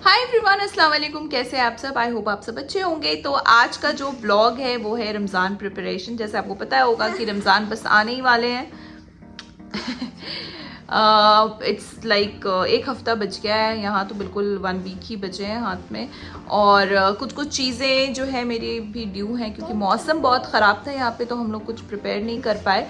Hi everyone, अस्सलाम वालेकुम। कैसे हैं आप सब? आई होप आप सब अच्छे होंगे। तो आज का जो ब्लॉग है वो है रमज़ान प्रिपरेशन। जैसे आपको पता होगा कि रमज़ान बस आने ही वाले हैं। इट्स लाइक एक हफ्ता बच गया है। यहाँ तो बिल्कुल 1 वीक ही बचे हैं हाथ में। और कुछ कुछ चीज़ें जो है मेरी भी ड्यू हैं, क्योंकि मौसम बहुत ख़राब था यहाँ पे, तो हम लोग कुछ प्रिपेयर नहीं कर पाए।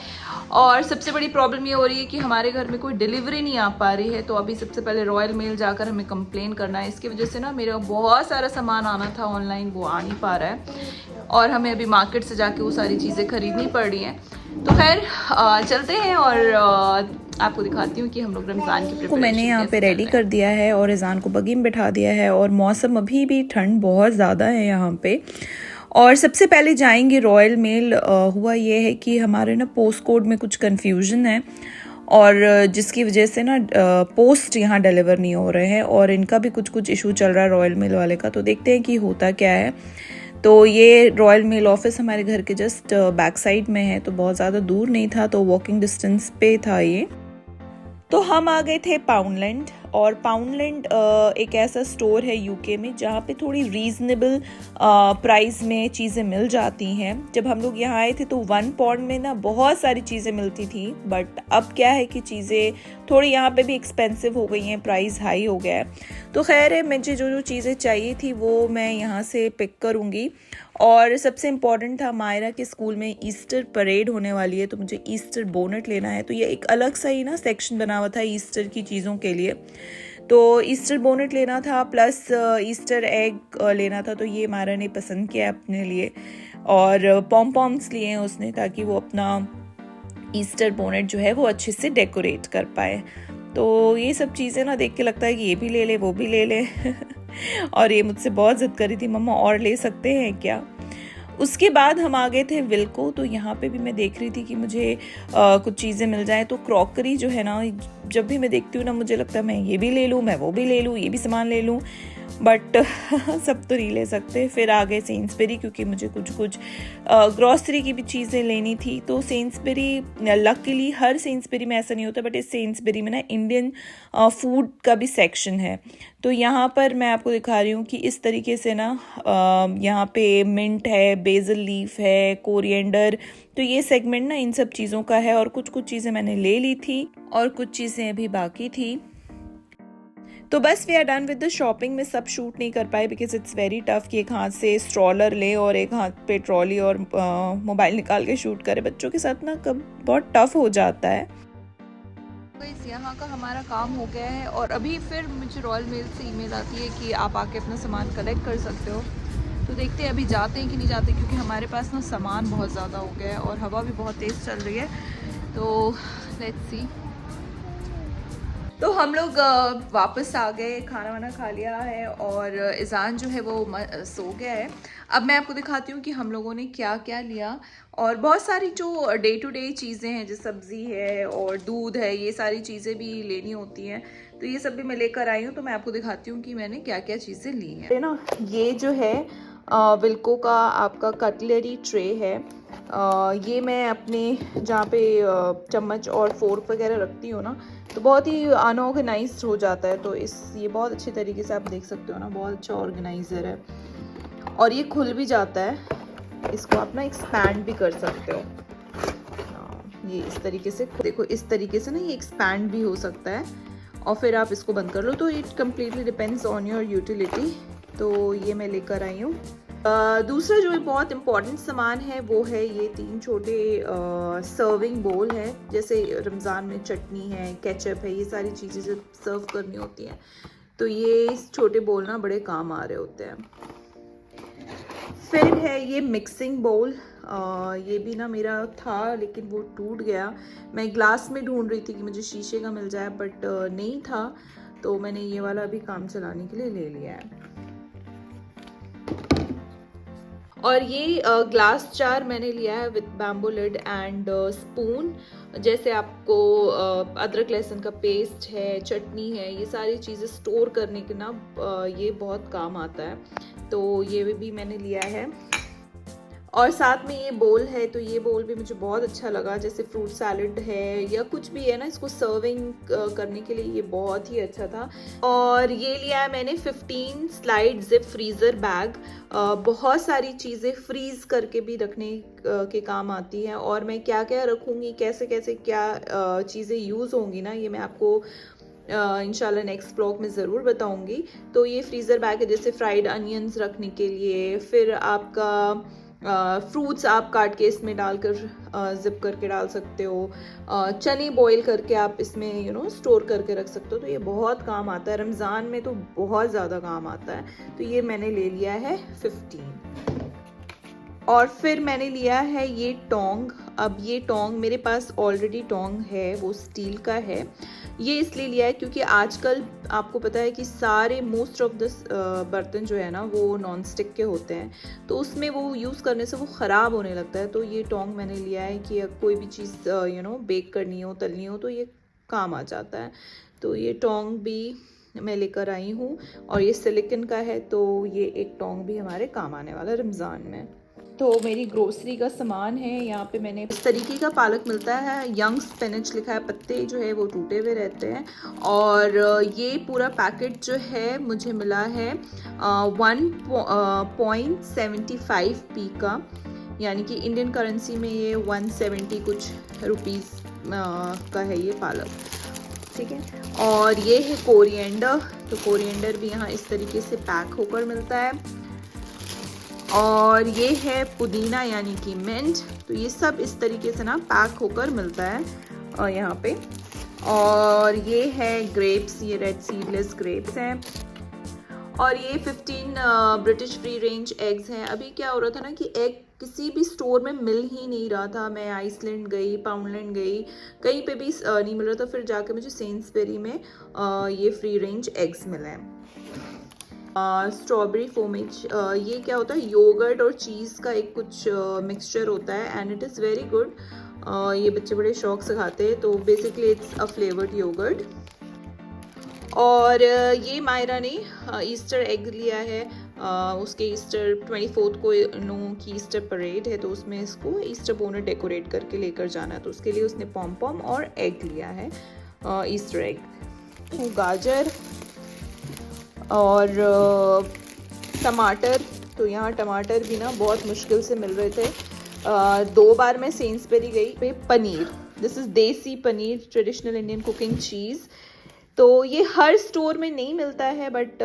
और सबसे बड़ी प्रॉब्लम ये हो रही है कि हमारे घर में कोई डिलीवरी नहीं आ पा रही है। तो अभी सबसे पहले रॉयल मेल जाकर हमें कंप्लेन करना है। इसकी वजह से ना मेरा बहुत सारा सामान आना था ऑनलाइन, वो आ नहीं पा रहा है और हमें अभी मार्केट से जाके वो सारी चीज़ें खरीदनी पड़ रही हैं। तो खैर चलते हैं और आपको दिखाती हूँ कि हम लोग रमज़ान की प्रिपरेशन मैंने यहाँ पे रेडी कर दिया है और अजान को बगी में बैठा दिया है। और मौसम अभी भी ठंड बहुत ज़्यादा है यहाँ पे। और सबसे पहले जाएंगे रॉयल मेल। हुआ ये है कि हमारे ना पोस्ट कोड में कुछ कन्फ्यूजन है और जिसकी वजह से ना पोस्ट यहाँ डिलीवर नहीं हो रहे हैं और इनका भी कुछ कुछ इशू चल रहा है रॉयल मेल वाले का। तो देखते हैं कि होता क्या है। तो ये रॉयल मेल ऑफिस हमारे घर के जस्ट बैक साइड में है, तो बहुत ज़्यादा दूर नहीं था, तो वॉकिंग डिस्टेंस पे था ये। तो हम आ गए थे पाउंडलैंड। और पाउंडलैंड एक ऐसा स्टोर है यूके में जहाँ पे थोड़ी रीजनेबल प्राइस में चीज़ें मिल जाती हैं। जब हम लोग यहाँ आए थे तो 1 पाउंड में ना बहुत सारी चीज़ें मिलती थी, बट अब क्या है कि चीज़ें थोड़ी यहाँ पे भी एक्सपेंसिव हो गई हैं, प्राइस हाई हो गया है। तो खैर है, मुझे जो जो चीज़ें चाहिए थी वो मैं यहाँ से पिक करूँगी। और सबसे इम्पॉर्टेंट था, मायरा के स्कूल में ईस्टर परेड होने वाली है, तो मुझे ईस्टर बोनट लेना है। तो ये एक अलग सा ही ना सेक्शन बना हुआ था ईस्टर की चीज़ों के लिए। तो ईस्टर बोनट लेना था प्लस ईस्टर एग लेना था। तो ये मायरा ने पसंद किया अपने लिए। और पॉम पॉम्स लिए हैं उसने, ताकि वो अपना ईस्टर बोनट जो है वो अच्छे से डेकोरेट कर पाए। तो ये सब चीज़ें ना देख के लगता है कि ये भी ले ले वो भी ले ले। और ये मुझसे बहुत ज़िद करी थी, मम्मा और ले सकते हैं क्या। उसके बाद हम आ गए थे विल्को। तो यहाँ पे भी मैं देख रही थी कि मुझे कुछ चीज़ें मिल जाए। तो क्रॉकरी जो है ना, जब भी मैं देखती हूँ ना मुझे लगता है मैं ये भी ले लूँ, मैं वो भी ले लूँ, ये भी सामान ले लूँ, बट सब तो नहीं ले सकते। फिर आ गए सेंसबेरी, क्योंकि मुझे कुछ कुछ ग्रॉसरी की भी चीज़ें लेनी थी। तो सेंसबेरी, लकीली हर सेंसबेरी में ऐसा नहीं होता, बट इस सेंसबेरी में ना इंडियन फूड का भी सेक्शन है। तो यहाँ पर मैं आपको दिखा रही हूँ कि इस तरीके से ना यहाँ पे मिंट है, बेसल लीफ है, कोरिएंडर। तो ये सेगमेंट ना इन सब चीज़ों का है। और कुछ कुछ चीज़ें मैंने ले ली थी और कुछ चीज़ें अभी बाकी थी। तो बस we are done with the shopping. में सब शूट नहीं कर पाए बिकॉज इट्स वेरी टफ कि एक हाथ से स्ट्रॉलर ले और एक हाथ पे ट्रॉली और मोबाइल निकाल के शूट करे। बच्चों के साथ ना कब बहुत टफ हो जाता है। यहाँ का हमारा काम हो गया है और अभी फिर मुझे रॉयल मेल से ईमेल आती है कि आप आके अपना सामान कलेक्ट कर सकते हो। तो देखते हैं अभी जाते हैं कि नहीं जाते, क्योंकि हमारे पास ना सामान बहुत ज़्यादा हो गया है और हवा भी बहुत तेज़ चल रही है। तो लेट्स सी। तो हम लोग वापस आ गए, खाना वाना खा लिया है और इज़ान जो है वो सो गया है। अब मैं आपको दिखाती हूँ कि हम लोगों ने क्या क्या लिया। और बहुत सारी जो डे टू डे चीज़ें हैं, जैसे सब्ज़ी है और दूध है, ये सारी चीज़ें भी लेनी होती हैं। तो ये सब भी मैं लेकर आई हूँ। तो मैं आपको दिखाती हूँ कि मैंने क्या क्या चीज़ें ली हैं ना। ये जो है विल्को का आपका कटलरी ट्रे है। ये मैं अपने जहाँ पे चम्मच और फोर्क वगैरह रखती हूँ ना, तो बहुत ही अनऑर्गेनाइज्ड हो जाता है। तो ये बहुत अच्छे तरीके से आप देख सकते हो ना, बहुत अच्छा ऑर्गेनाइजर है और ये खुल भी जाता है। इसको आप ना एक्सपैंड भी कर सकते हो। ये इस तरीके से देखो, इस तरीके से ना ये एक्सपैंड भी हो सकता है और फिर आप इसको बंद कर लो। तो it completely depends on your utility. तो ये मैं लेकर आई हूँ। दूसरा जो बहुत इम्पॉर्टेंट सामान है वो है ये 3 छोटे सर्विंग बोल है। जैसे रमज़ान में चटनी है, केचप है, ये सारी चीज़ें जब सर्व करनी होती हैं तो ये छोटे बोल ना बड़े काम आ रहे होते हैं। फिर है ये मिक्सिंग बोल। ये भी ना मेरा था लेकिन वो टूट गया। मैं ग्लास में ढूंढ रही थी कि मुझे शीशे का मिल जाए, बट नहीं था। तो मैंने ये वाला भी काम चलाने के लिए ले लिया है। और ये ग्लास जार मैंने लिया है with bamboo lid and spoon. जैसे आपको अदरक लहसुन का पेस्ट है, चटनी है, ये सारी चीज़ें स्टोर करने के ना ये बहुत काम आता है। तो ये भी मैंने लिया है। और साथ में ये बोल है, तो ये बोल भी मुझे बहुत अच्छा लगा, जैसे फ्रूट सैलड है या कुछ भी है ना, इसको सर्विंग करने के लिए ये बहुत ही अच्छा था। और ये लिया है मैंने 15 स्लाइड जिप फ्रीज़र बैग। बहुत सारी चीज़ें फ्रीज़ करके भी रखने के काम आती हैं, और मैं क्या क्या रखूँगी, कैसे कैसे क्या चीज़ें यूज़ होंगी ना, ये मैं आपको इंशाल्लाह नेक्स्ट ब्लॉग में ज़रूर बताऊँगी। तो ये फ्रीज़र बैग है, जैसे फ्राइड अनियंस रखने के लिए, फिर आपका फ्रूट्स आप काट के इसमें डालकर जिप करके डाल सकते हो, चने बॉईल करके आप इसमें स्टोर करके रख सकते हो। तो ये बहुत काम आता है, रमज़ान में तो बहुत ज़्यादा काम आता है। तो ये मैंने ले लिया है 15। और फिर मैंने लिया है ये टोंग। अब ये टोंग मेरे पास ऑलरेडी टोंग है, वो स्टील का है। ये इसलिए लिया है क्योंकि आजकल आपको पता है कि सारे मोस्ट ऑफ द बर्तन जो है ना वो नॉन स्टिक के होते हैं, तो उसमें वो यूज़ करने से वो ख़राब होने लगता है। तो ये टोंग मैंने लिया है कि कोई भी चीज़ बेक करनी हो, तलनी हो, तो ये काम आ जाता है। तो ये टोंग भी मैं लेकर आई हूँ, और ये सिलिकन का है, तो ये एक टोंग भी हमारे काम आने वाला है रमज़ान में। तो मेरी ग्रोसरी का सामान है। यहाँ पे मैंने इस तरीके का पालक मिलता है, यंग स्पिनच लिखा है, पत्ते जो है वो टूटे हुए रहते हैं। और ये पूरा पैकेट जो है मुझे मिला है 1.75p का, यानी कि इंडियन करेंसी में ये 170 कुछ रुपीस का है ये पालक, ठीक है। और ये है कोरिएंडर, तो कोरिएंडर भी यहाँ इस तरीके से पैक होकर मिलता है। और ये है पुदीना यानी कि मिंट, तो ये सब इस तरीके से ना पैक होकर मिलता है यहाँ पे। और ये है ग्रेप्स, ये रेड सीडलेस ग्रेप्स हैं। और ये 15 ब्रिटिश फ्री रेंज एग्स हैं। अभी क्या हो रहा था ना कि एग किसी भी स्टोर में मिल ही नहीं रहा था। मैं आइसलैंड गई, पाउंडलैंड गई, कहीं पे भी नहीं मिल रहा था। फिर जाके मुझे सेंसबेरी में ये फ्री रेंज एग्स मिले हैं। स्ट्रॉबेरी फोमेज, ये क्या होता है, योगर्ट और चीज़ का एक कुछ मिक्सचर होता है, and it is very good. ये बच्चे बड़े शौक से खाते हैं। तो basically it's a flavoured yoghurt. और ये मायरा ने ईस्टर एग लिया है। उसके ईस्टर 24 को नो की ईस्टर परेड है, तो उसमें इसको ईस्टर बोनट डेकोरेट करके लेकर जाना है, तो उसके लिए उसने पॉम पॉम और एग लिया है, ईस्टर एग। गाजर और टमाटर, तो यहाँ टमाटर भी ना बहुत मुश्किल से मिल रहे थे। 2 बार मैं सेंसबेरी गई। पनीर, दिस इज़ देसी पनीर, ट्रेडिशनल इंडियन कुकिंग चीज़। तो ये हर स्टोर में नहीं मिलता है, बट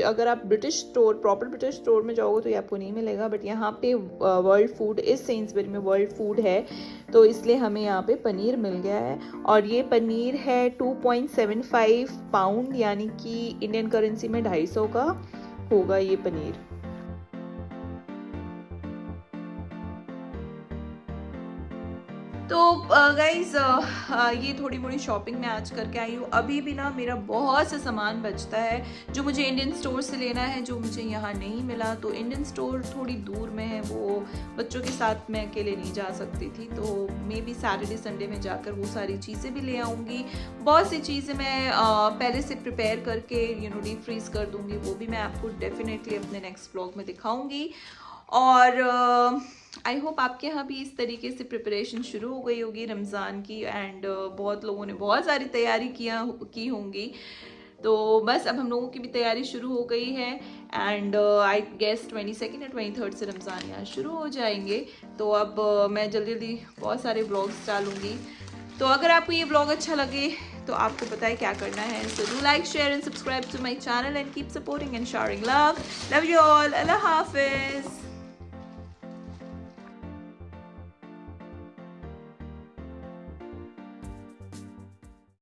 अगर आप प्रॉपर ब्रिटिश स्टोर में जाओगे तो ये आपको नहीं मिलेगा। बट यहाँ पे वर्ल्ड फूड, इस सेंसबेरी में वर्ल्ड फूड है, तो इसलिए हमें यहाँ पे पनीर मिल गया है। और ये पनीर है 2.75 पाउंड, यानी कि इंडियन करेंसी में 250 का होगा ये पनीर। तो गाइज़ ये थोड़ी मोड़ी शॉपिंग मैं आज करके आई हूँ। अभी भी ना मेरा बहुत सा सामान बचता है जो मुझे इंडियन स्टोर से लेना है, जो मुझे यहाँ नहीं मिला। तो इंडियन स्टोर थोड़ी दूर में है, वो बच्चों के साथ मैं अकेले नहीं जा सकती थी, तो मे बी सैटरडे संडे में जाकर वो सारी चीज़ें भी ले आऊँगी। बहुत सी चीज़ें मैं पहले से प्रिपेयर करके डीप फ्रीज कर दूँगी, वो भी मैं आपको डेफिनेटली अपने नेक्स्ट ब्लॉग में दिखाऊँगी। और आई होप आपके यहाँ भी इस तरीके से प्रिपरेशन शुरू हो गई होगी रमज़ान की, एंड बहुत लोगों ने बहुत सारी तैयारी की होंगी। तो बस अब हम लोगों की भी तैयारी शुरू हो गई है, एंड आई गेस 22 या 23 से रमज़ान यहाँ शुरू हो जाएंगे। तो अब मैं जल्दी जल्दी बहुत सारे व्लॉग्स डालूँगी। तो अगर आपको ये व्लॉग अच्छा लगे तो आपको पता है क्या करना है। So do like, share and subscribe to my channel and keep supporting and sharing love you all. अल्लाह हाफिज़।